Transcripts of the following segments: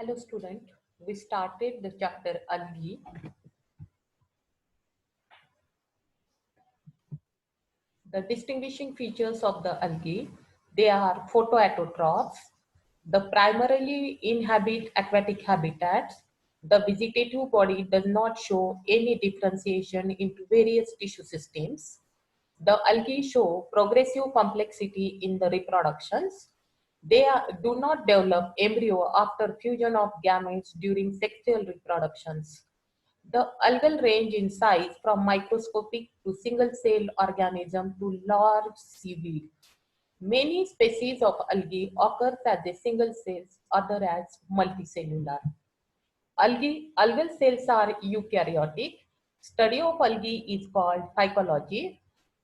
Hello student, we started the chapter algae. The distinguishing features of the algae, they are photoautotrophs, the primarily inhabit aquatic habitats. The vegetative body does not show any differentiation into various tissue systems. The algae show progressive complexity in the reproductions. Do not develop embryo after fusion of gametes during sexual reproductions. The algal range in size from microscopic to single-cell organism to large seaweed. Many species of algae occur as a single cells, other as multicellular. Algal cells are eukaryotic. Study of algae is called phycology.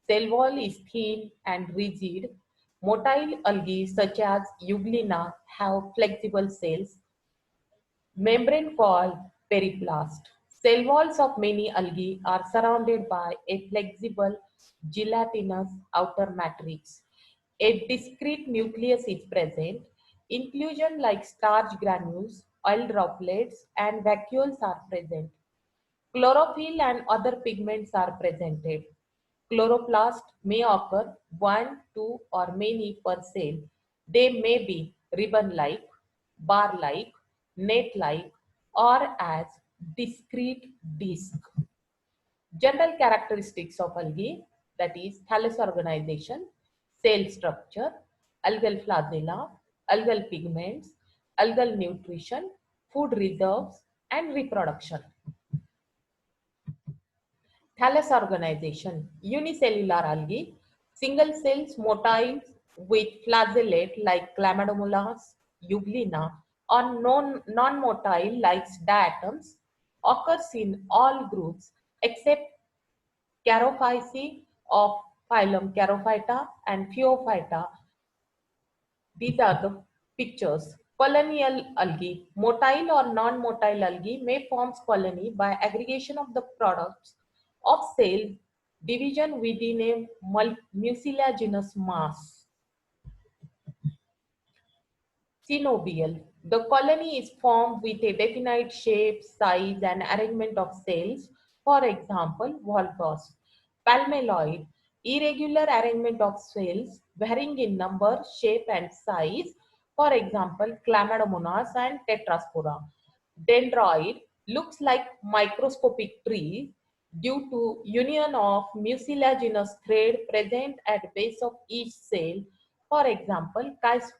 Cell wall is thin and rigid. Motile algae such as Euglena have flexible cells. Membrane called periplast. Cell walls of many algae are surrounded by a flexible gelatinous outer matrix. A discrete nucleus is present. Inclusion like starch granules, oil droplets, and vacuoles are present. Chlorophyll and other pigments are presented. Chloroplast may occur one, two, or many per cell. They may be ribbon-like, bar-like, net-like, or as discrete disc. General characteristics of algae, that is thallus organization, cell structure, algal flagella, algal pigments, algal nutrition, food reserves, and reproduction. Thallus organization, unicellular algae, single cells motiles with flagellate like Chlamydomonas, Euglena, or non-motile like diatoms occurs in all groups except Charophyceae of phylum Charophyta and Phaeophyta. These are the pictures. Colonial algae, motile or non-motile algae may form colony by aggregation of the products of cell division within a mucilaginous mass. Synovial. The colony is formed with a definite shape, size, and arrangement of cells. For example, volvos. Palmelloid. Irregular arrangement of cells varying in number, shape, and size. For example, Chlamydomonas and Tetraspora. Dendroid looks like microscopic tree due to union of mucilaginous thread present at base of each cell. For example,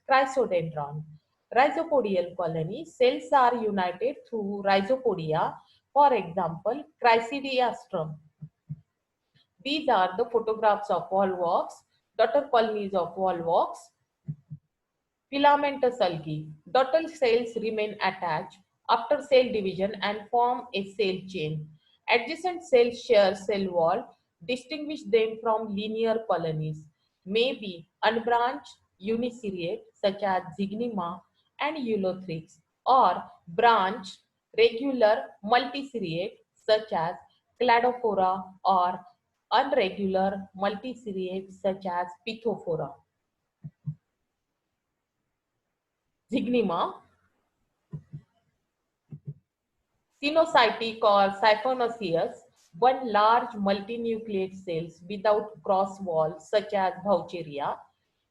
chrysodendron. Rhizopodial colony, cells are united through rhizopodia, for example, Chrysidiastrum. These are the photographs of volvox, daughter colonies of volvox. Filamentous algae. Daughter cells remain attached after cell division and form a cell chain. Adjacent cells share cell wall, distinguish them from linear colonies. May be unbranched uniceriate such as Zygnema and Eulothrix, or branched regular multiceriate such as Cladophora, or unregular multiceriate such as Pithophora. Zygnema, Cynocytic or siphonoceous, one large multinucleate cells without cross walls such as Vaucheria.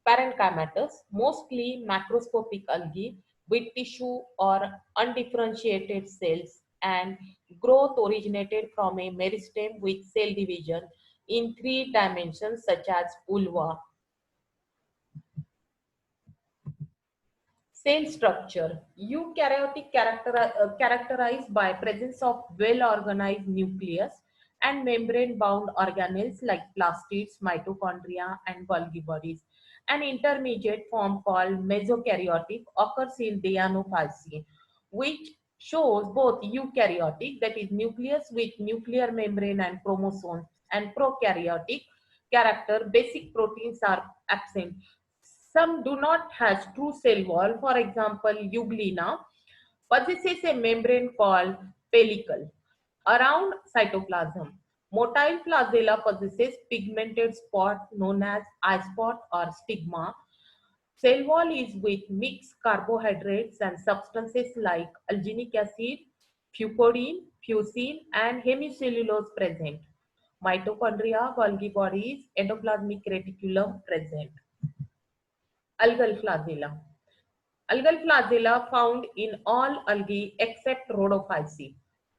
Parenchymatous, mostly macroscopic algae with tissue or undifferentiated cells, and growth originated from a meristem with cell division in 3 dimensions such as ulva. Cell structure. Eukaryotic characterized by presence of well-organized nucleus and membrane-bound organelles like plastids, mitochondria, and Golgi bodies. An intermediate form called mesokaryotic occurs in Deanophyceae, which shows both eukaryotic, that is nucleus with nuclear membrane and chromosomes, and prokaryotic character, basic proteins are absent. Some do not have true cell wall. For example, Euglena possesses a membrane called pellicle around cytoplasm. Motile flagella possesses pigmented spot known as eye spot or stigma. Cell wall is with mixed carbohydrates and substances like alginic acid, fucodine, fusin, and hemicellulose present. Mitochondria, Golgi bodies, endoplasmic reticulum present. Algal flagella. Algal flagella found in all algae except Rhodophyceae.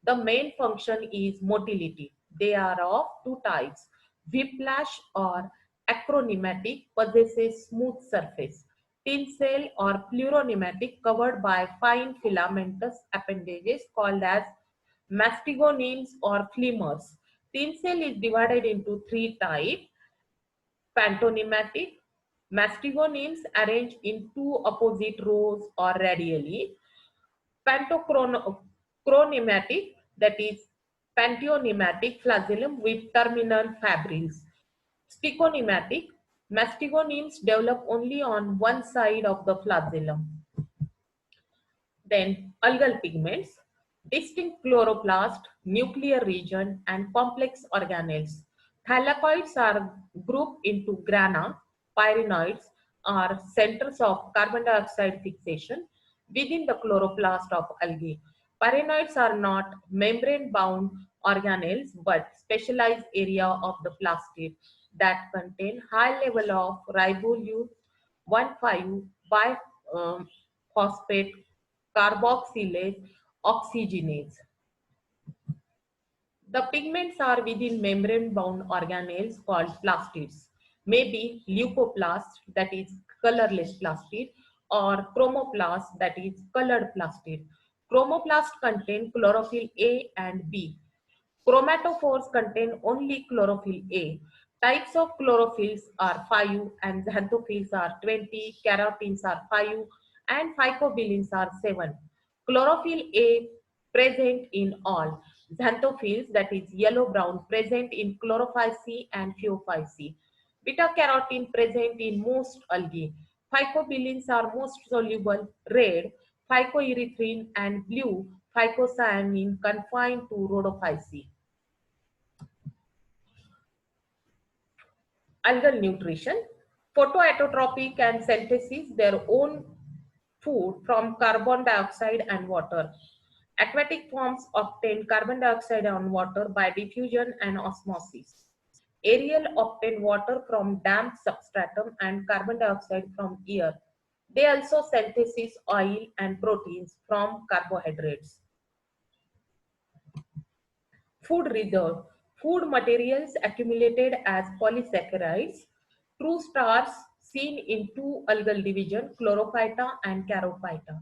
The main function is motility. They are of two types. Whiplash or acronematic possesses smooth surface. Tinsel or pleuronematic covered by fine filamentous appendages called as mastigonemes or flemurs. Tinsel is divided into three types: pantonematic, mastigonemes arranged in two opposite rows or radially; pantochronematic, that is panteonematic flagellum with terminal fibrils; stichonematic, mastigonemes develop only on one side of the flagellum. Then algal pigments, distinct chloroplast, nuclear region, and complex organelles. Thylakoids are grouped into grana. Pyrenoids are centers of carbon dioxide fixation within the chloroplast of algae. Pyrenoids are not membrane-bound organelles but specialized area of the plastid that contain high level of ribose 1,5 biphosphate carboxylase oxygenase. The pigments are within membrane-bound organelles called plastids, maybe leucoplast, that is colorless plastid, or chromoplast, that is colored plastid. Chromoplast contain chlorophyll A and B. Chromatophores contain only chlorophyll A. Types of chlorophylls are 5 and xanthophylls are 20, carotenes are 5 and phycobilins are 7. Chlorophyll A present in all. Xanthophylls, that is yellow-brown, present in Chlorophyceae and Phaeophyceae. Beta-carotene present in most algae. Phycobilins are most soluble, red, phycoerythrin and blue, phycocyanin confined to Rhodophyceae. Algal nutrition. Photoautotropic and synthesis their own food from carbon dioxide and water. Aquatic forms obtain carbon dioxide and water by diffusion and osmosis. Aerial obtain water from damp substratum and carbon dioxide from air. They also synthesize oil and proteins from carbohydrates. Food reserve. Food materials accumulated as polysaccharides. True stars seen in two algal division, Chlorophyta and Charophyta.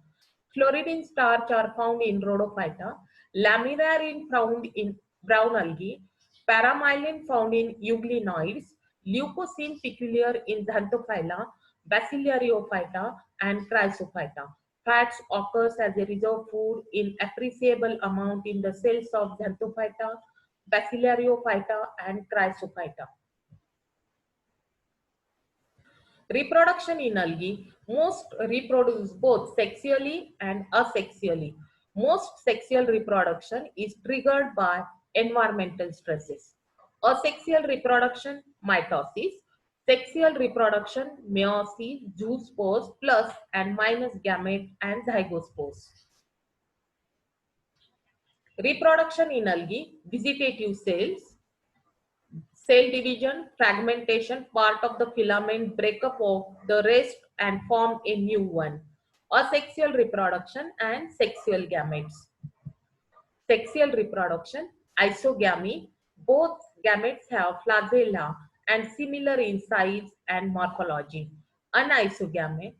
Fluoridine starch are found in Rhodophyta. Laminarin found in brown algae. Paramylin found in euglenoids. Leucocene peculiar in Xanthophylla, Bacillariophyta, and Chrysophyta. Fats occurs as a reserve food in appreciable amount in the cells of Xanthophyta, Bacillariophyta, and Chrysophyta. Reproduction in algae, most reproduce both sexually and asexually. Most sexual reproduction is triggered by environmental stresses. Asexual reproduction, mitosis. Sexual reproduction, meiosis, zoospores, plus and minus gamete and zygospores. Reproduction in algae, vegetative cells, cell division, fragmentation, part of the filament breakup of the rest and form a new one. Asexual reproduction and sexual gametes. Sexual reproduction, isogamy, both gametes have flagella and similar in size and morphology. Anisogamy,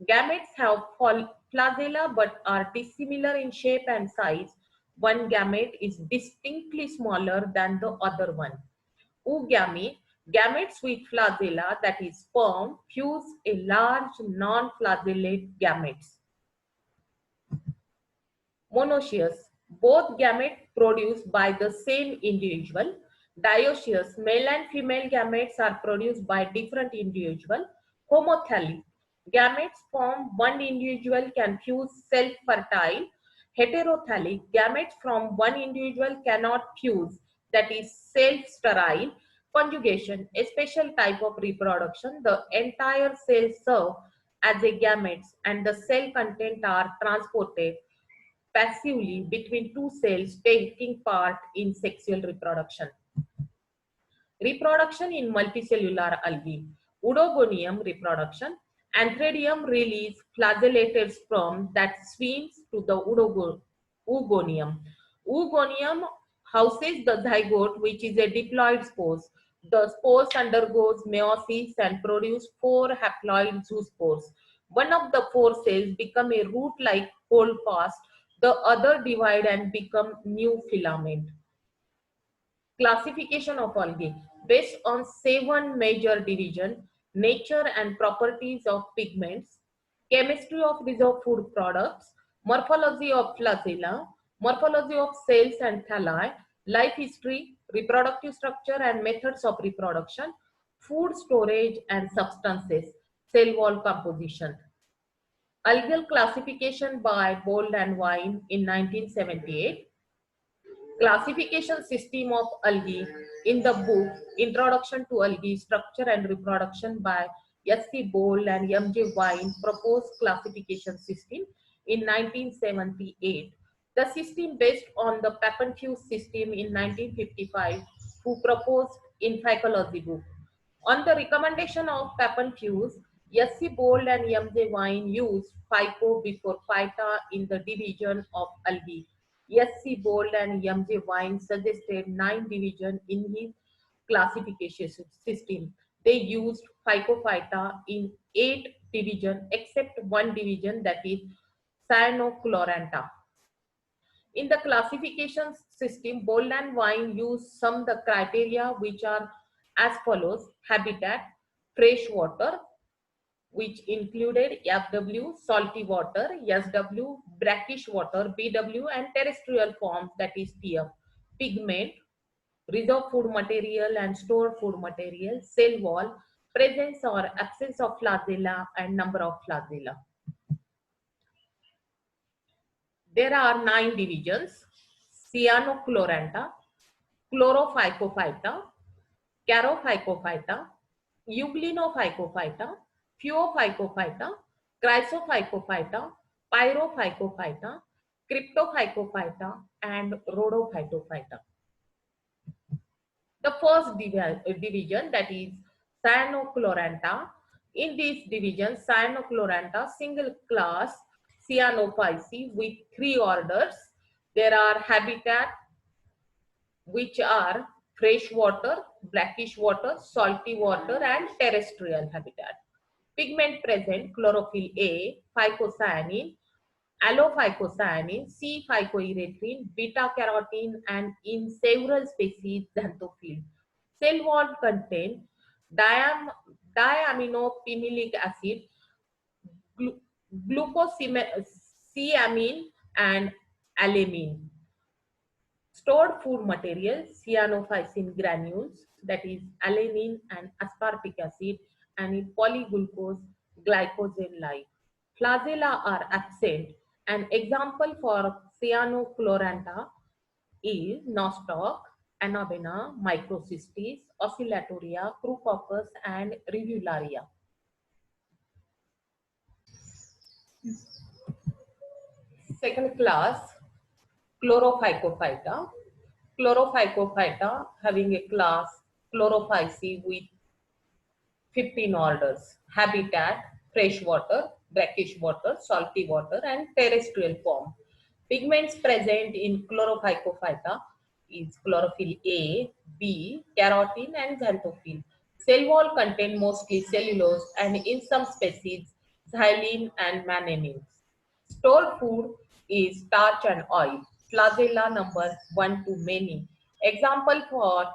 gametes have flagella but are dissimilar in shape and size. One gamete is distinctly smaller than the other one. Oogamy, gametes with flagella, that is sperm, fuse a large non-flagellate gametes. Monoecious, both gametes produced by the same individual. Dioecious, male and female gametes are produced by different individuals. Homothallic, gametes from one individual can fuse self-fertile. Heterothallic, gametes from one individual cannot fuse, that is self-sterile. Conjugation, a special type of reproduction. The entire cell serve as a gametes and the cell content are transported passively between two cells taking part in sexual reproduction. Reproduction in multicellular algae. Oedogonium reproduction. Antheridium release flagellated sperm that swims to the oogonium. Oogonium houses the zygote, which is a diploid spores. The spores undergoes meiosis and produce four haploid zoospores. One of the four cells become a root-like holdfast. The other divide and become new filament. Classification of algae based on 7 major divisions: nature and properties of pigments, chemistry of rhizophore products, morphology of flagella, morphology of cells and thalli, life history, reproductive structure and methods of reproduction, food storage and substances, cell wall composition. Algal classification by Bold and Wine in 1978. Classification system of algae in the book Introduction to Algae Structure and Reproduction by S.C. Bold and M.J. Wine proposed classification system in 1978. The system based on the Papenfuse system in 1955, who proposed in Phycology book. On the recommendation of Papenfuse, S.C. Bold and M.J. Wine used FICO before Phyta in the division of algae. S.C. Bold and M.J. Wine suggested 9 divisions in his classification system. They used Phycophyta in 8 divisions except one division, that is Cyanochlorantha. In the classification system, Bold and Wine use some of the criteria which are as follows: habitat, fresh water, which included FW, salty water, SW, brackish water, BW, and terrestrial forms, that is TF, pigment, reserve food material and stored food material, cell wall, presence or absence of flagella, and number of flagella. There are 9 divisions: Cyanochlorantha, Chlorophycophyta, Charophycophyta, Euglenophycophyta, Phaeophycophyta, Chrysophycophyta, Pyrophycophyta, Cryptophycophyta, and Rhodophytophyta. The first division, that is Cyanochlorantha. In this division, Cyanochlorantha, single class Cyanophyceae with 3 orders. There are habitat, which are fresh water, brackish water, salty water, and terrestrial habitat. Pigment present: chlorophyll A, phycocyanin, allophycocyanin, C-phycoerythrin, beta-carotene, and in several species, xanthophyll. Cell wall contain diaminophenolic acid, glucosamine, and alanine. Stored food material: cyanophycin granules, that is alanine and aspartic acid, and polyglucose glycogen-like. Flagella are absent. An example for Cyanochlorantha is nostoc, Anabaena, Microcystis, Oscillatoria, Crucoccus, and Rivularia. Second class, Chlorophycophyta. Chlorophycophyta having a class Chlorophyceae with 15 orders. Habitat: fresh water, brackish water, salty water, and terrestrial form. Pigments present in Chlorophycophyta is chlorophyll A, B, carotene, and xanthophyll. Cell wall contain mostly cellulose and in some species xylene and mannanine. Stored food is starch and oil. Flagella number 1 to many. Example for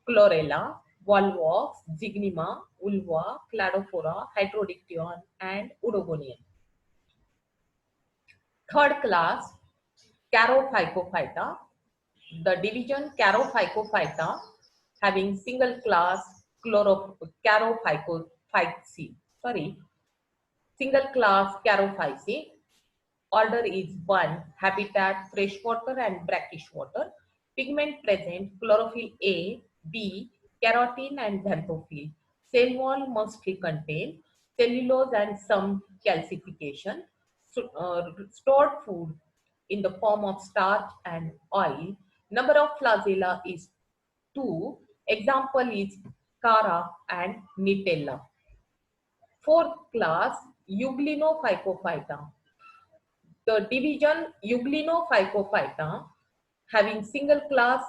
chlorella, volvox, zygnema, ulva, cladophora, hydrodictyon, and oedogonium. Third class, Charophycophyta. The division Charophycophyta having single class Charophycophyceae. Single class Charophyceae. Order is 1, habitat, freshwater and brackish water. Pigment present: chlorophyll A, B, carotene, and xanthophyll. Cell wall mostly contain cellulose and some calcification. Stored food in the form of starch and oil. Number of flagella is 2. Example is Cara and Nutella. Fourth class, Euglenophycophyta. The division Euglenophycophyta having single class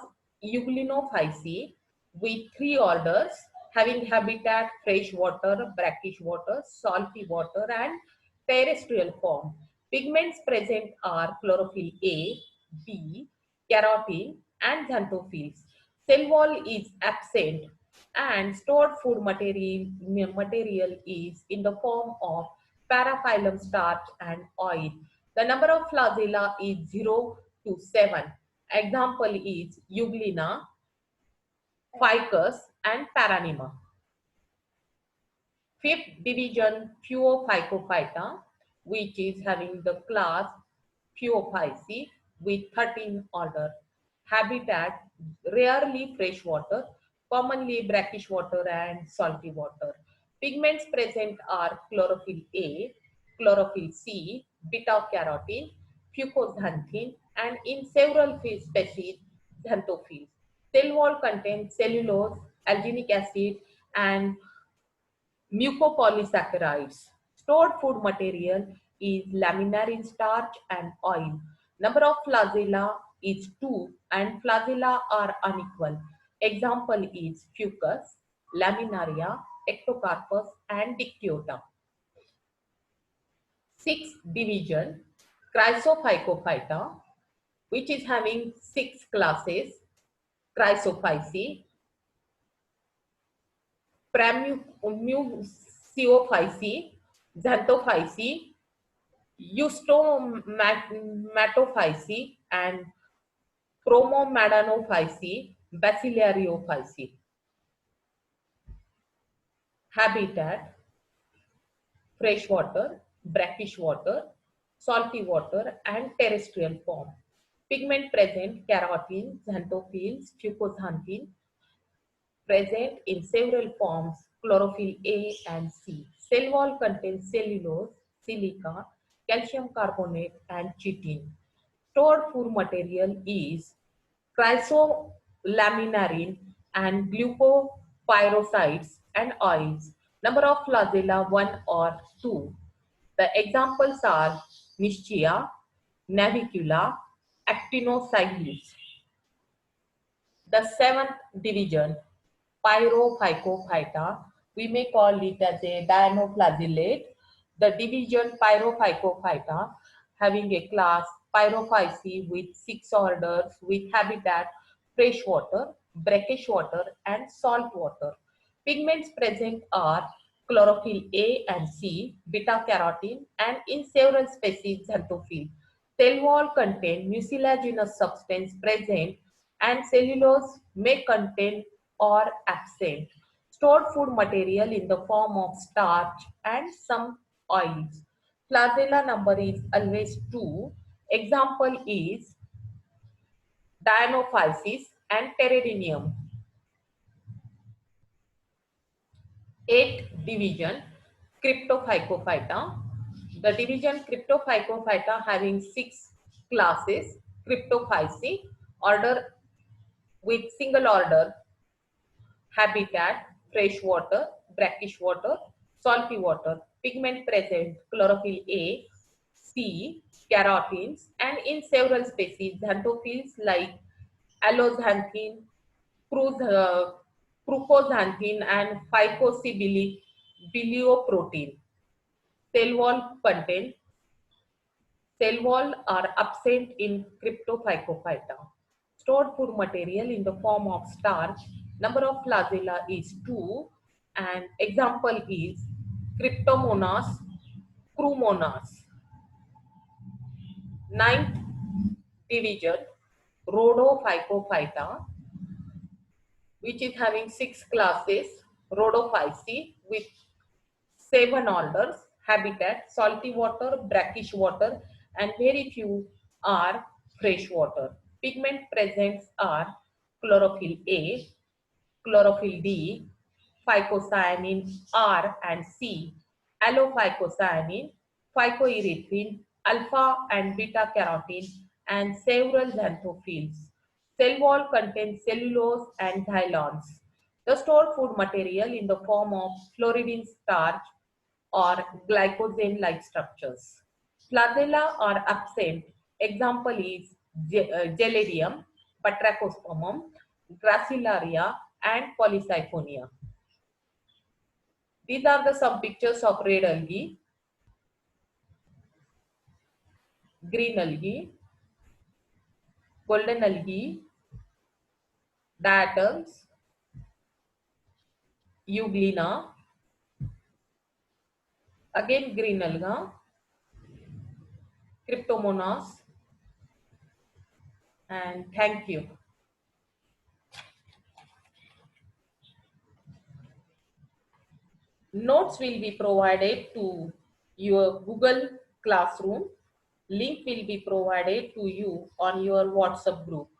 Euglenophyci with 3 orders having habitat fresh water, brackish water, salty water and terrestrial form. Pigments present are chlorophyll A, B, carotene and xanthophylls. Cell wall is absent and stored food material is in the form of paraphylum starch and oil. The number of flagella is 0 to 7. Example is Euglena, Ficus and Paranima. Fifth division Phaeophycophyta, which is having the class Phaeophyci with 13 order. Habitat rarely fresh water, commonly brackish water and salty water. Pigments present are chlorophyll A, chlorophyll C, beta carotene, fucoxanthin, and in several species, xanthophylls. Cell wall contains cellulose, alginic acid, and mucopolysaccharides. Stored food material is laminar in starch and oil. Number of flagella is 2 and flagella are unequal. Example is fucus, laminaria, ectocarpus and dictyota. Sixth division, Chrysophycophyta, which is having 6 classes, Chrysophyci, Pramuciophyci, Xanthophyci, Eustomatophyci, and Chromomadanophyci, Bacillariophyci. Habitat, freshwater, brackish water, salty water, and terrestrial form. Pigment present, carotene, xanthophylls, fucoxanthin, present in several forms, chlorophyll A and C. Cell wall contains cellulose, silica, calcium carbonate, and chitin. Stored food material is chrysolaminarin and glucopyrrosides and oils. Number of flagella 1 or 2. The examples are Nischia, Navicula, Actinocylus. The seventh division, Pyrophycophyta, we may call it as a dinoflagellate. The division Pyrophycophyta having a class Pyrophyci with 6 orders with habitat freshwater, brackish water and salt water. Pigments present are chlorophyll A and C, beta carotene and in several species xanthophyll. Cell wall contain mucilaginous substance present and cellulose may contain or absent. Stored food material in the form of starch and some oils. Flagella number is always 2. Example is Dinophysis and Pteridinium. Eighth division Cryptophycophyta. The division Cryptophycophyta having 6 classes. Cryptophyci, order with single order, habitat, fresh water, brackish water, salty water. Pigment present, chlorophyll A, C, carotenes, and in several species, xanthophylls like alloxanthin, crucoxanthin, and phycoxybilioprotein. Cell wall content. Cell wall are absent in Cryptophycophyta. Stored food material in the form of starch. Number of flagella is 2 and example is Cryptomonas, Chromonas. Ninth division Rhodophycophyta, which is having 6 classes, Rhodophyci with 7 orders, habitat, salty water, brackish water, and very few are fresh water. Pigment presents are chlorophyll A, chlorophyll D, phycocyanin R and C, allophycocyanin, phycoerythrin, alpha and beta carotene, and several xanthophylls. Cell wall contains cellulose and xylons. The stored food material in the form of fluoridine starch or glycogen-like structures. Flagella are absent. Example is Gelarium, Batrachospermum, Gracilaria, and Polysiphonia. These are the some pictures of red algae, green algae, golden algae, diatoms, euglena, again green alga, cryptomonas, and thank you. Notes will be provided to your Google Classroom. Link will be provided to you on your WhatsApp group.